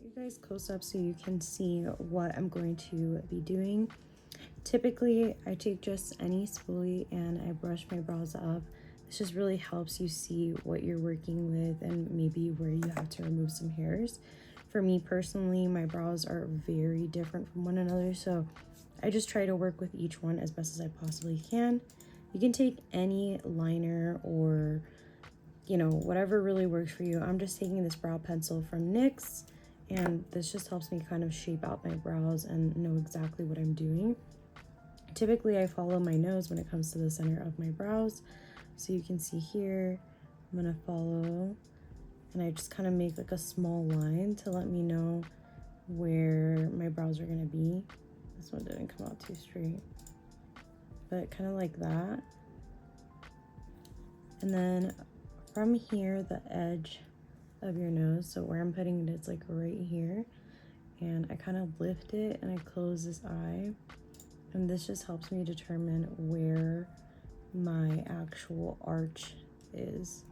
You guys close up so you can see what I'm going to be doing. Typically, I take just any spoolie and I brush my brows up. This just really helps you see what you're working with and maybe where you have to remove some hairs. For me personally, my brows are very different from one another, so I just try to work with each one as best as I possibly can. You can take any liner or, you know, whatever really works for you. I'm just taking this brow pencil from NYX, and this just helps me kind of shape out my brows and know exactly what I'm doing. Typically, I follow my nose when it comes to the center of my brows. So you can see here, I'm gonna follow, and I just kind of make like a small line to let me know where my brows are gonna be. This one didn't come out too straight, but kind of like that. And then from here, the edge of your nose, so where I'm putting it, it's like right here, and I kind of lift it and I close this eye, and this just helps me determine where my actual arch is.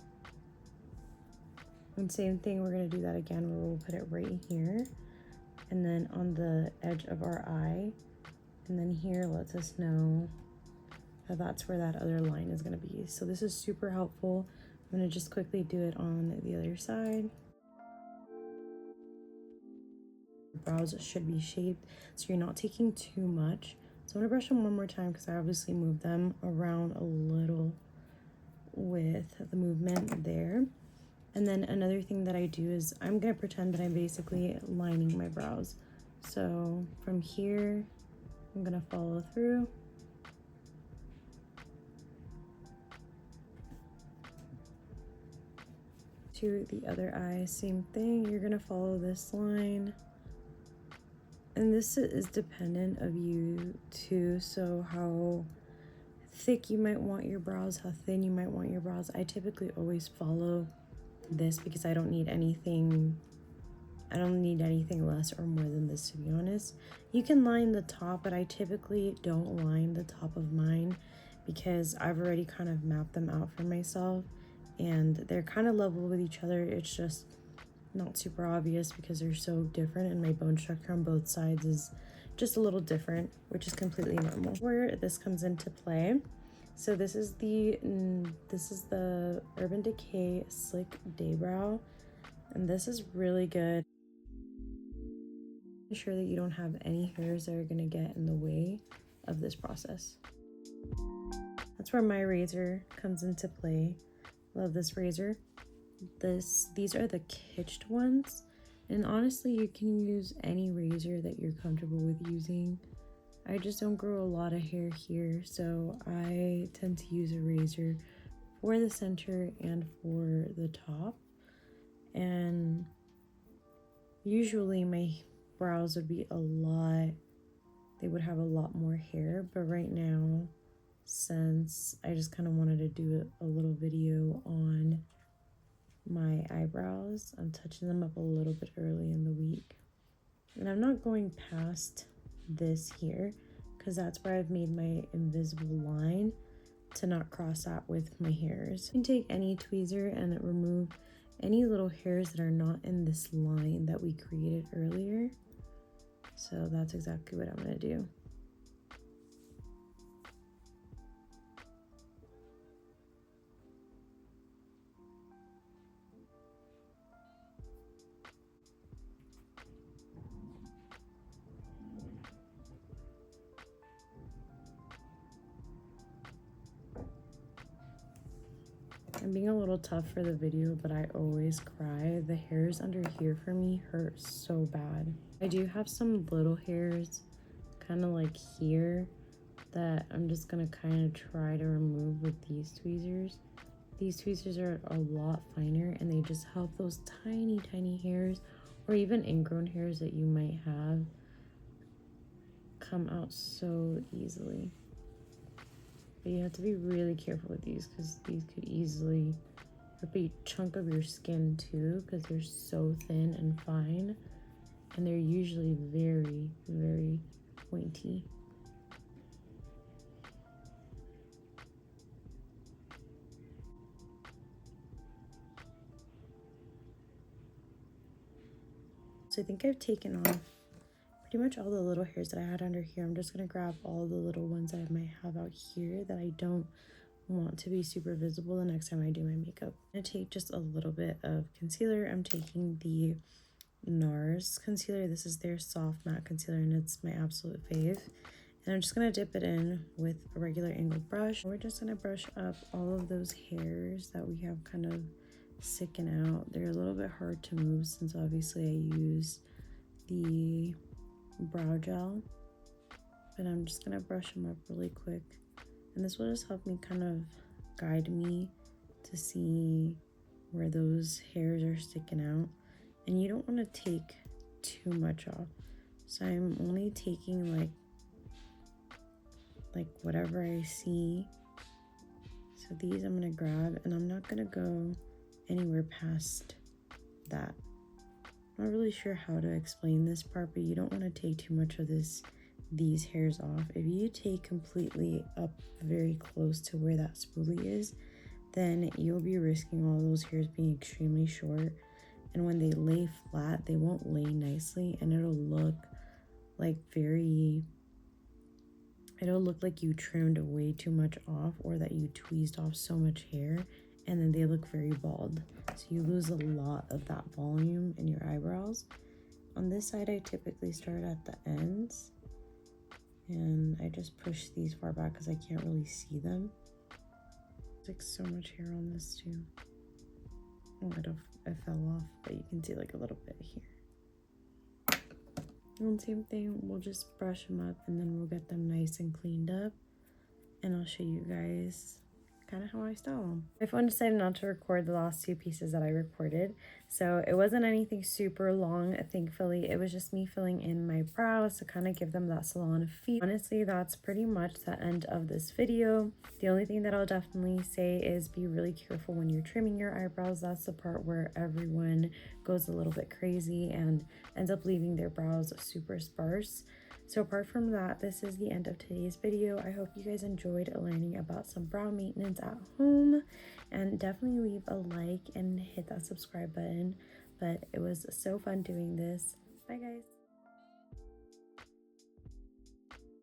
And same thing, we're going to do that again where we'll put it right here and then on the edge of our eye, and then here lets us know that that's where that other line is going to be. So this is super helpful. I'm going to just quickly do it on the other side. Brows should be shaped so you're not taking too much. So I'm going to brush them one more time because I obviously moved them around a little with the movement there. And then another thing that I do is I'm going to pretend that I'm basically lining my brows. So from here, I'm going to follow through. To the other eye, same thing. You're going to follow this line. And this is dependent of you too. So how thick you might want your brows, how thin you might want your brows. I typically always follow this because I don't need anything less or more than this, to be honest. You can line the top, but I typically don't line the top of mine because I've already kind of mapped them out for myself and they're kind of level with each other. It's just not super obvious because they're so different, and my bone structure on both sides is just a little different, which is completely normal. Where this comes into play, so this is the Urban Decay Slick Day Brow, and this is really good. Ensure that you don't have any hairs that are going to get in the way of this process. That's where my razor comes into play. Love this razor. These are the Kitsched ones, and honestly you can use any razor that you're comfortable with using. I just don't grow a lot of hair here, so I tend to use a razor for the center and for the top. And usually my brows would be they would have a lot more hair, but right now, since I just kind of wanted to do a little video on my eyebrows, I'm touching them up a little bit early in the week. And I'm not going past this here because that's where I've made my invisible line to not cross out with my hairs. You can take any tweezer and remove any little hairs that are not in this line that we created earlier. So that's exactly what I'm going to do. I'm being a little tough for the video, but I always cry. The hairs under here for me hurt so bad. I do have some little hairs kind of like here that I'm just gonna kind of try to remove with these tweezers. These tweezers are a lot finer and they just help those tiny hairs or even ingrown hairs that you might have come out so easily. But you have to be really careful with these because these could easily rip a chunk of your skin too because they're so thin and fine, and they're usually very pointy. So I think I've taken off pretty much all the little hairs that I had under here. I'm just going to grab all the little ones that I might have out here that I don't want to be super visible the next time I do my makeup. I'm going to take just a little bit of concealer. I'm taking the NARS concealer. This is their soft matte concealer and it's my absolute fave. And I'm just going to dip it in with a regular angled brush. We're just going to brush up all of those hairs that we have kind of sticking out. They're a little bit hard to move since obviously I use the brow gel, but I'm just going to brush them up really quick. And this will just help me kind of guide me to see where those hairs are sticking out. And you don't want to take too much off. So I'm only taking like whatever I see. So these I'm gonna grab, and I'm not gonna go anywhere past that. I'm not really sure how to explain this part, but you don't want to take too much of these hairs off. If you take completely up very close to where that spoolie is, then you'll be risking all those hairs being extremely short, and when they lay flat, they won't lay nicely, and it'll look like you trimmed way too much off, or that you tweezed off so much hair, and then they look very bald. So you lose a lot of that volume in your eyebrows. On this side, I typically start at the ends, and I just push these far back because I can't really see them. There's like so much hair on this too. Oh, I fell off, but you can see like a little bit here. And same thing, we'll just brush them up and then we'll get them nice and cleaned up. And I'll show you guys kind of how I style them. My phone decided not to record the last two pieces that I recorded, so it wasn't anything super long, thankfully. It was just me filling in my brows to kind of give them that salon feel. Honestly, that's pretty much the end of this video. The only thing that I'll definitely say is be really careful when you're trimming your eyebrows. That's the part where everyone goes a little bit crazy and ends up leaving their brows super sparse. So apart from that, this is the end of today's video. I hope you guys enjoyed learning about some brow maintenance at home, and definitely leave a like and hit that subscribe button. But it was so fun doing this. Bye guys.